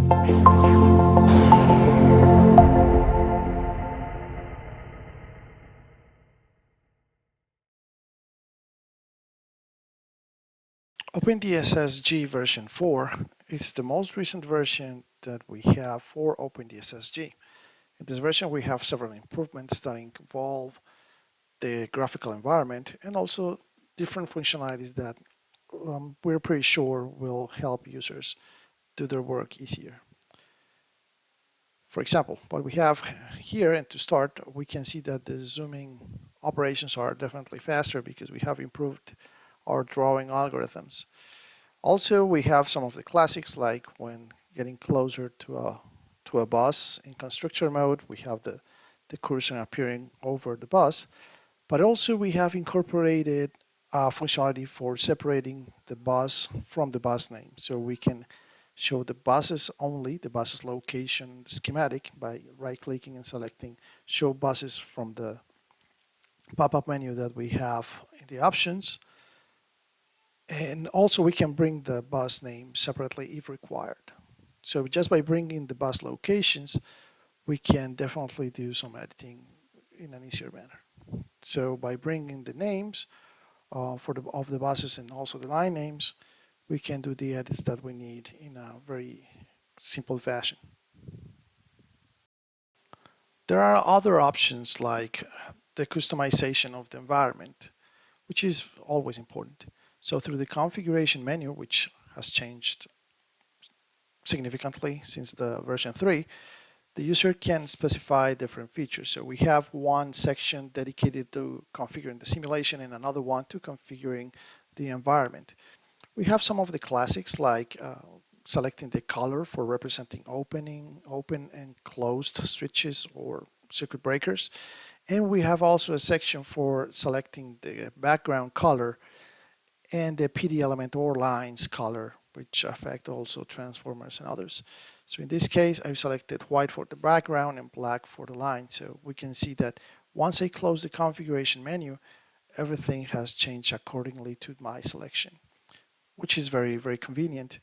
OpenDSS-G version 4 is the most recent version that we have for OpenDSS-G. In this version, we have several improvements that involve the graphical environment and also different functionalities that we're pretty sure will help users do their work easier. For example, what we have here, and to start, we can see that the zooming operations are definitely faster because we have improved our drawing algorithms. Also, we have some of the classics, like when getting closer to a bus in constructor mode, we have the cursor appearing over the bus. But also we have incorporated functionality for separating the bus from the bus name. So we can show the buses only, the bus's location schematic by right-clicking and selecting Show Buses from the pop-up menu that we have in the options. And also we can bring the bus name separately if required. So just by bringing the bus locations, we can definitely do some editing in an easier manner. So by bringing the names of the buses and also the line names, we can do the edits that we need in a very simple fashion. There are other options like the customization of the environment, which is always important. So through the configuration menu, which has changed significantly since the version 3, the user can specify different features. So we have one section dedicated to configuring the simulation and another one to configuring the environment. We have some of the classics like selecting the color for representing open and closed switches or circuit breakers. And we have also a section for selecting the background color and the PD element or lines color, which affect also transformers and others. So in this case, I've selected white for the background and black for the line. So we can see that once I close the configuration menu, everything has changed accordingly to my selection, which is very, very convenient.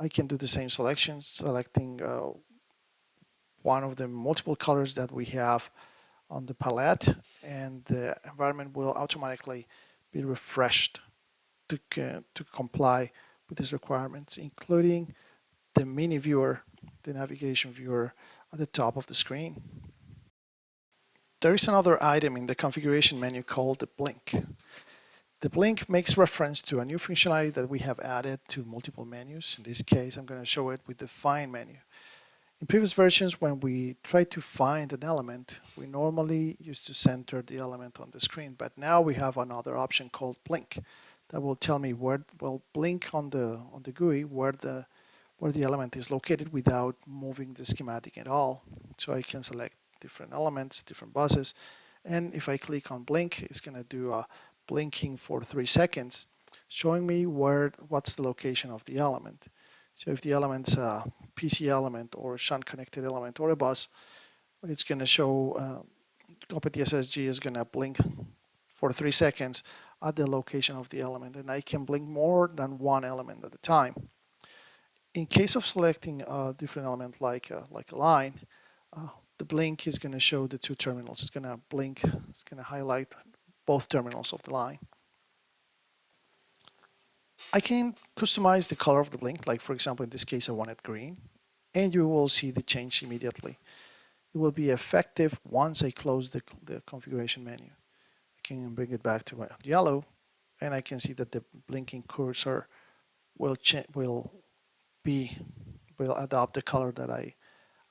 I can do the same selection, selecting one of the multiple colors that we have on the palette, and the environment will automatically be refreshed to comply with these requirements, including the mini viewer, the navigation viewer at the top of the screen. There is another item in the configuration menu called the blink. The blink makes reference to a new functionality that we have added to multiple menus. In this case, I'm going to show it with the find menu. In previous versions, when we try to find an element, we normally used to center the element on the screen, but now we have another option called blink that will tell me where, well, blink on the GUI where the element is located without moving the schematic at all. So I can select different elements, different buses, and if I click on blink, it's going to do a blinking for 3 seconds, showing me what's the location of the element. So if the element's a PC element or a shunt connected element or a bus, it's going to show OpenDSS-G is going to blink for 3 seconds at the location of the element, and I can blink more than one element at a time. In case of selecting a different element like a line, the blink is going to show the two terminals. It's going to blink, it's going to highlight both terminals of the line. I can customize the color of the blink, like for example, in this case, I want it green, and you will see the change immediately. It will be effective once I close the configuration menu. I can bring it back to yellow, and I can see that the blinking cursor will adopt the color that I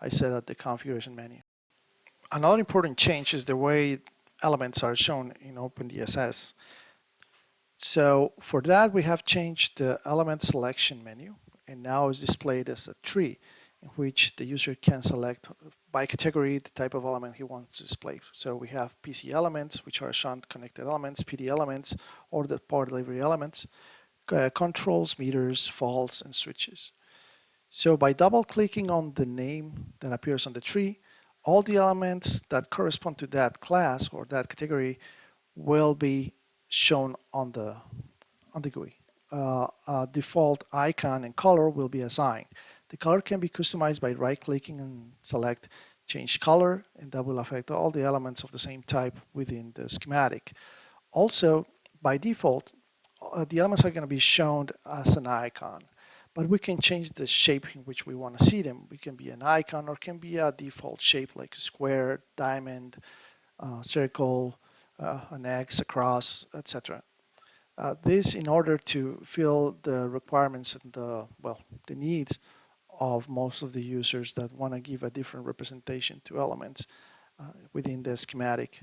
set at the configuration menu. Another important change is the way elements are shown in OpenDSS. So for that, we have changed the element selection menu, and now it's displayed as a tree in which the user can select by category the type of element he wants to display. So we have PC elements, which are shunt connected elements, PD elements, or the power delivery elements, controls, meters, faults, and switches. So by double clicking on the name that appears on the tree, all the elements that correspond to that class or that category will be shown on the GUI. A default icon and color will be assigned. The color can be customized by right-clicking and select change color, and that will affect all the elements of the same type within the schematic. Also, by default, the elements are going to be shown as an icon, but we can change the shape in which we want to see them. It can be an icon or can be a default shape like a square, diamond, circle, an X, a cross, etc. This in order to fill the requirements and the needs of most of the users that want to give a different representation to elements within the schematic.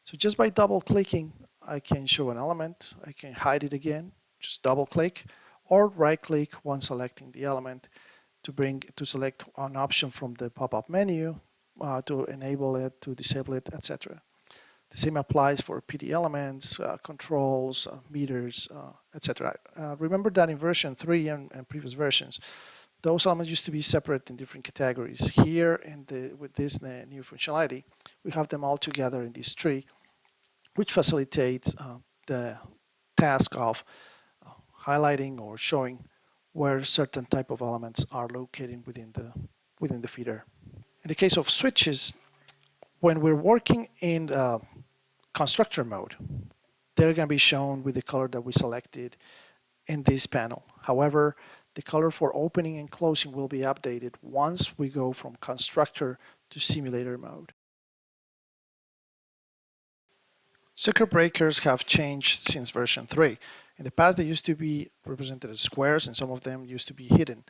So just by double clicking, I can show an element. I can hide it again, just double click, or right click when selecting the element to select an option from the pop-up menu to enable it, to disable it, etc. The same applies for PD elements, controls, meters, etc. Remember that in version 3 and previous versions, those elements used to be separate in different categories. Here, with this new functionality, we have them all together in this tree, which facilitates the task of highlighting or showing where certain type of elements are located within the feeder. In the case of switches, when we're working in constructor mode, they're going to be shown with the color that we selected in this panel. However, the color for opening and closing will be updated once we go from constructor to simulator mode. Circuit breakers have changed since version 3. In the past, they used to be represented as squares, and some of them used to be hidden.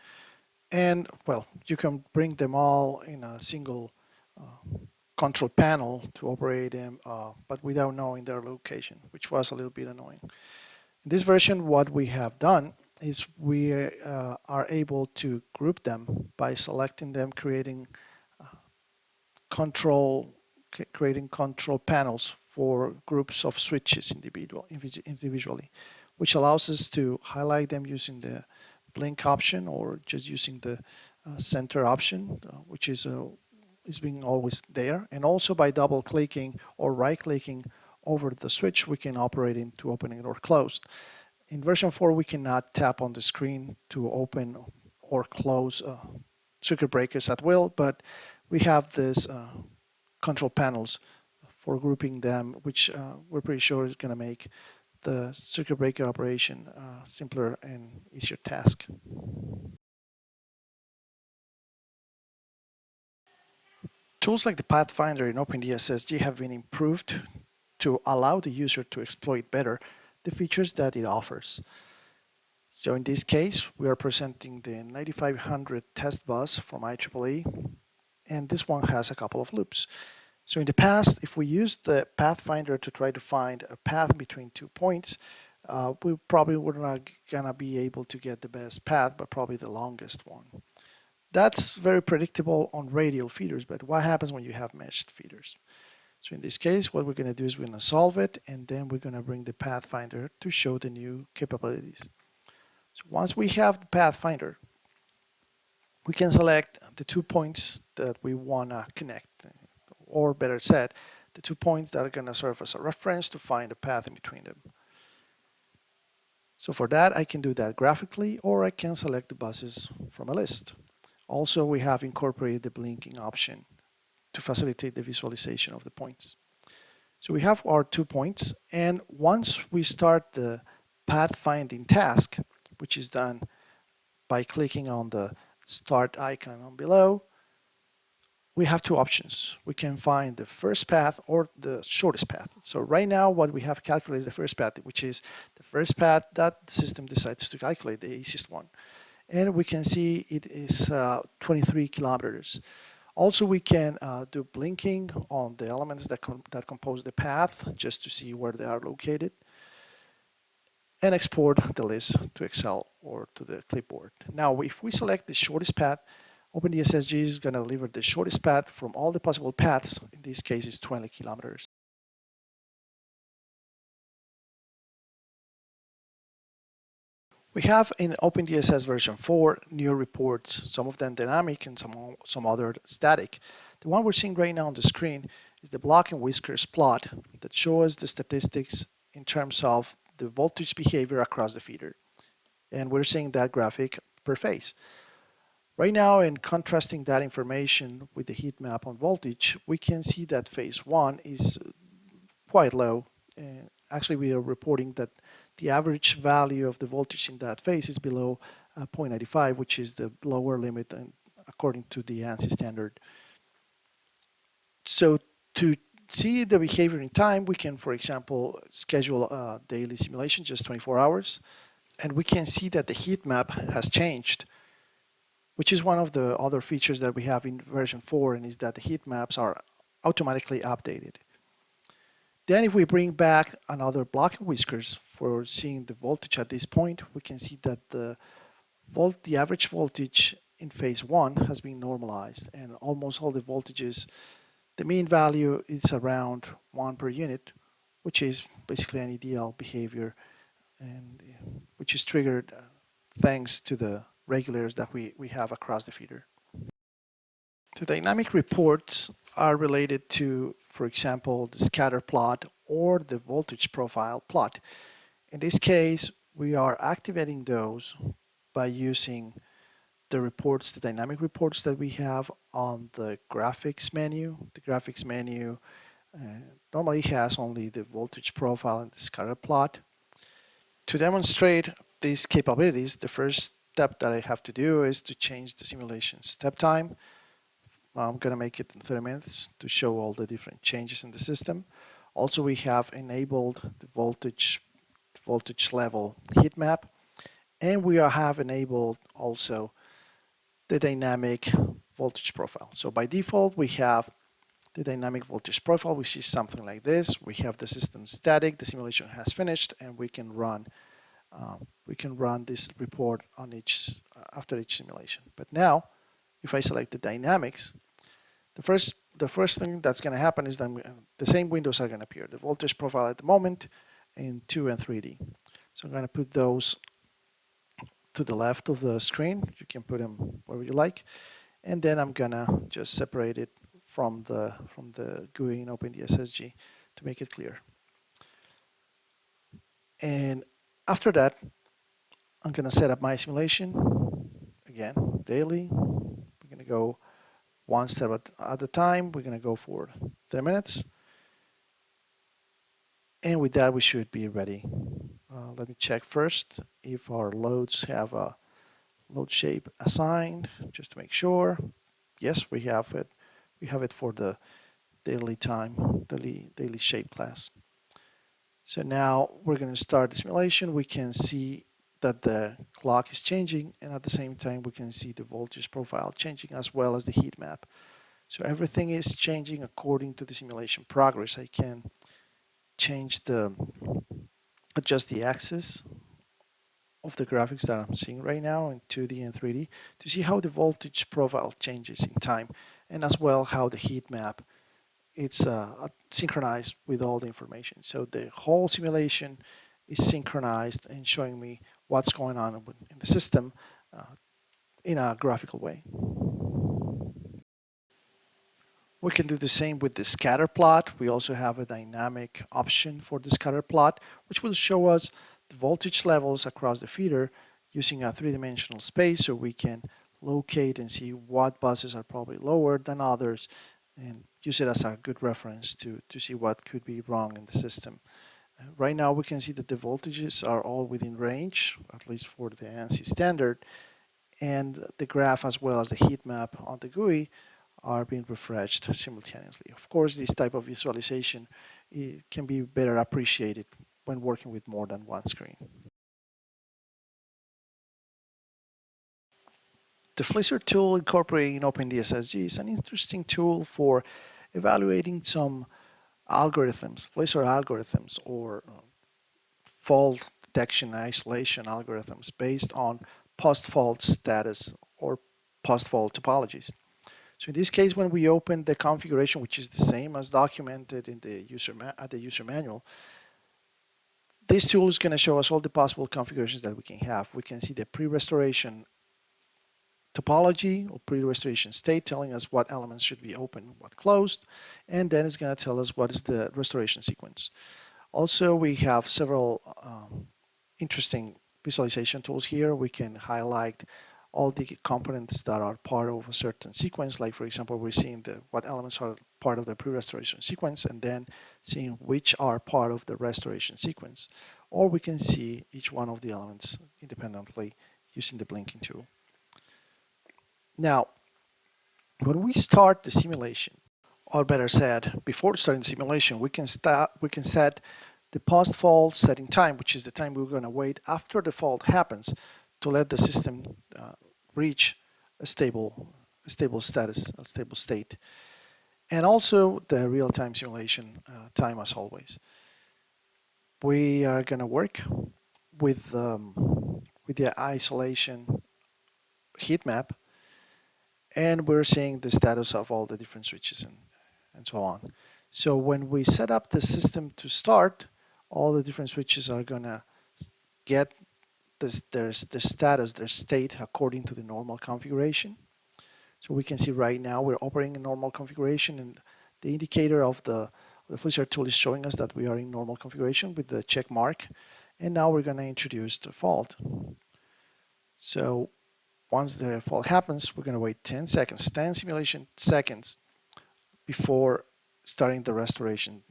And, well, you can bring them all in a single control panel to operate them, but without knowing their location, which was a little bit annoying. In this version, what we have done is we are able to group them by selecting them, control creating control panels for groups of switches individually, which allows us to highlight them using the blink option or just using the center option, which is being always there. And also by double clicking or right clicking over the switch, we can operate it to open it or close. In version 4, we cannot tap on the screen to open or close circuit breakers at will, but we have this control panels for grouping them, which we're pretty sure is going to make the circuit breaker operation simpler and easier task. Tools like the Pathfinder in OpenDSS-G have been improved to allow the user to exploit better the features that it offers. So in this case, we are presenting the 9500 test bus from IEEE, and this one has a couple of loops. So in the past, if we used the Pathfinder to try to find a path between 2 points, we probably were not gonna be able to get the best path, but probably the longest one. That's very predictable on radial feeders, but what happens when you have meshed feeders? So in this case, what we're gonna do is we're gonna solve it, and then we're gonna bring the Pathfinder to show the new capabilities. So once we have the Pathfinder, we can select the 2 points that we want to connect, or better said, the 2 points that are going to serve as a reference to find a path in between them. So for that, I can do that graphically, or I can select the buses from a list. Also, we have incorporated the blinking option to facilitate the visualization of the points. So we have our 2 points, and once we start the pathfinding task, which is done by clicking on the start icon on below, we have two options. We can find the first path or the shortest path. So right now, what we have calculated is the first path, which is the first path that the system decides to calculate, the easiest one. And we can see it is 23 kilometers. Also, we can do blinking on the elements that compose the path, just to see where they are located, and export the list to Excel or to the clipboard. Now, if we select the shortest path, OpenDSS-G is going to deliver the shortest path from all the possible paths. In this case, it's 20 kilometers. We have in OpenDSS version 4 new reports, some of them dynamic and some other static. The one we're seeing right now on the screen is the block and whiskers plot that shows the statistics in terms of the voltage behavior across the feeder. And we're seeing that graphic per phase. Right now, in contrasting that information with the heat map on voltage, we can see that phase one is quite low. And actually, we are reporting that the average value of the voltage in that phase is below 0.95, which is the lower limit according to the ANSI standard. So to see the behavior in time, we can, for example, schedule a daily simulation, just 24 hours, and we can see that the heat map has changed, which is one of the other features that we have in version 4, and is that the heat maps are automatically updated. Then if we bring back another block of whiskers for seeing the voltage at this point, we can see that the average voltage in phase 1 has been normalized, and almost all the voltages, the mean value is around 1 per unit, which is basically an ideal behavior, and which is triggered thanks to the regulators that we have across the feeder. The dynamic reports are related to, for example, the scatter plot or the voltage profile plot. In this case, we are activating those by using the reports, the dynamic reports that we have on the graphics menu. The graphics menu normally has only the voltage profile and the scatter plot. To demonstrate these capabilities, the first step that I have to do is to change the simulation step time. I'm going to make it in 30 minutes to show all the different changes in the system. Also, we have enabled the voltage level heat map, and we have enabled also the dynamic voltage profile. So by default, we have the dynamic voltage profile, which is something like this. We have the system static, the simulation has finished, and we can run this report on after each simulation. But now, if I select the dynamics, the first thing that's going to happen is that the same windows are going to appear. The voltage profile at the moment in 2 and 3D. So I'm going to put those to the left of the screen. You can put them wherever you like. And then I'm going to just separate it from the GUI in OpenDSS-G to make it clear. And after that, I'm going to set up my simulation. Again, daily. We're going to go one step at a time. We're going to go for 30 minutes. And with that, we should be ready. Let me check first if our loads have a load shape assigned, just to make sure. Yes, we have it. We have it for the daily time, daily shape class. So now we're going to start the simulation. We can see that the clock is changing, and at the same time, we can see the voltage profile changing as well as the heat map. So everything is changing according to the simulation progress. I can adjust the axis of the graphics that I'm seeing right now in 2D and 3D to see how the voltage profile changes in time, and as well how the heat map it's synchronized with all the information. So the whole simulation is synchronized and showing me what's going on in the system uh, in a graphical way. We can do the same with the scatter plot. We also have a dynamic option for the scatter plot, which will show us the voltage levels across the feeder using a three-dimensional space, so we can locate and see what buses are probably lower than others and use it as a good reference to see what could be wrong in the system. Right now, we can see that the voltages are all within range, at least for the ANSI standard, and the graph as well as the heat map on the GUI are being refreshed simultaneously. Of course, this type of visualization can be better appreciated when working with more than one screen. The Flisser tool incorporating OpenDSS-G is an interesting tool for evaluating some algorithms, Flisser algorithms, or fault detection isolation algorithms based on post-fault status or post-fault topologies. So in this case, when we open the configuration, which is the same as documented in the user manual, this tool is going to show us all the possible configurations that we can have. We can see the pre-restoration topology or pre-restoration state telling us what elements should be open, what closed, and then it's going to tell us what is the restoration sequence. Also, we have several interesting visualization tools here. We can highlight all the components that are part of a certain sequence. Like for example, we're seeing what elements are part of the pre-restoration sequence, and then seeing which are part of the restoration sequence. Or we can see each one of the elements independently using the blinking tool. Now, when we start the simulation, or better said, before starting the simulation, we can set the post-fault setting time, which is the time we're going to wait after the fault happens to let the system reach a stable status, a stable state, and also the real-time simulation time as always. We are going to work with the isolation heat map, and we're seeing the status of all the different switches and so on. So when we set up the system to start, all the different switches are going to get their status, their state according to the normal configuration. So we can see right now we're operating in normal configuration, and the indicator of the FluidStar tool is showing us that we are in normal configuration with the check mark. And now we're going to introduce the fault. So once the fault happens, we're going to wait 10 seconds, 10 simulation seconds before starting the restoration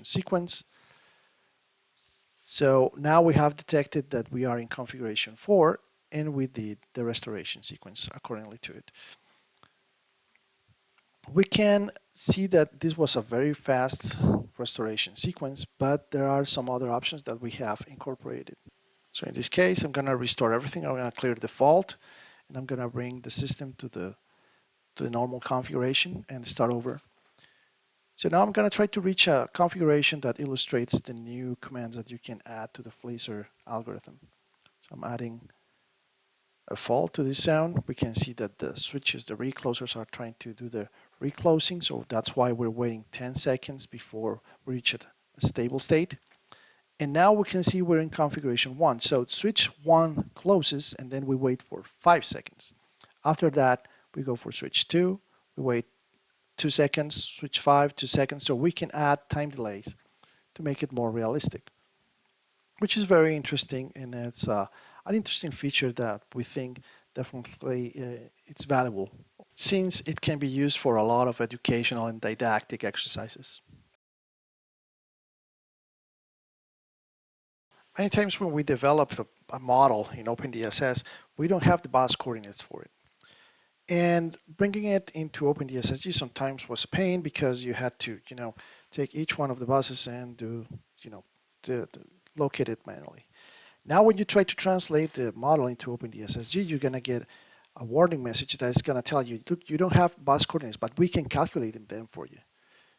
sequence. So now we have detected that we are in configuration 4, and we did the restoration sequence accordingly to it. We can see that this was a very fast restoration sequence, but there are some other options that we have incorporated. So in this case, I'm going to restore everything. I'm going to clear the fault, and I'm going to bring the system to the normal configuration and start over. So now I'm going to try to reach a configuration that illustrates the new commands that you can add to the FluidStar algorithm. So I'm adding a fault to this sound. We can see that the switches, the reclosers, are trying to do the reclosing. So that's why we're waiting 10 seconds before we reach a stable state. And now we can see we're in configuration 1. So switch 1 closes, and then we wait for 5 seconds. After that, we go for switch 2. We wait 2 seconds, switch 5, 2 seconds. So we can add time delays to make it more realistic, which is very interesting, and it's an interesting feature that we think definitely it's valuable, since it can be used for a lot of educational and didactic exercises. Many times when we develop a model in OpenDSS, we don't have the bus coordinates for it. And bringing it into OpenDSS-G sometimes was a pain, because you had to, take each one of the buses and do, locate it manually. Now, when you try to translate the model into OpenDSS-G, you're going to get a warning message that is going to tell you, look, you don't have bus coordinates, but we can calculate them for you.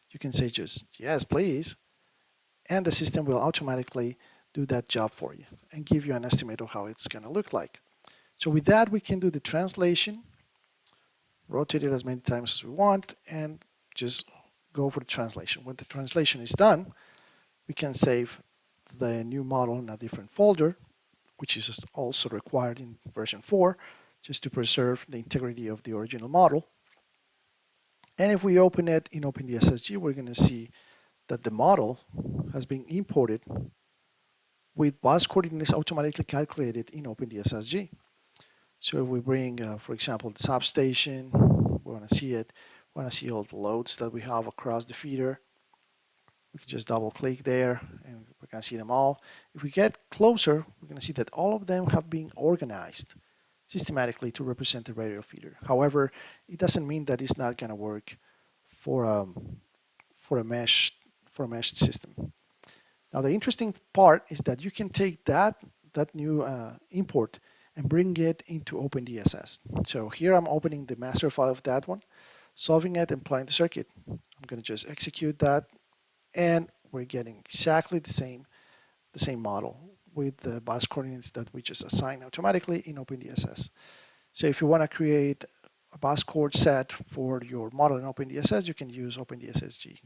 You can say just, yes, please, and the system will automatically do that job for you and give you an estimate of how it's going to look like. So with that, we can do the translation, rotate it as many times as we want, and just go for the translation. When the translation is done, we can save the new model in a different folder, which is also required in version 4, just to preserve the integrity of the original model. And if we open it in OpenDSS-G, we're going to see that the model has been imported with bus coordinates automatically calculated in OpenDSS-G. So if we bring, for example, the substation, we want to see it. We want to see all the loads that we have across the feeder. We can just double click there and we can see them all. If we get closer, we're going to see that all of them have been organized systematically to represent the radial feeder. However, it doesn't mean that it's not going to work for a meshed system. Now, the interesting part is that you can take that new import and bring it into OpenDSS. So here I'm opening the master file of that one, solving it and plotting the circuit. I'm going to just execute that, and we're getting exactly the same model with the bus coordinates that we just assigned automatically in OpenDSS. So if you want to create a bus coord set for your model in OpenDSS, you can use OpenDSS-G.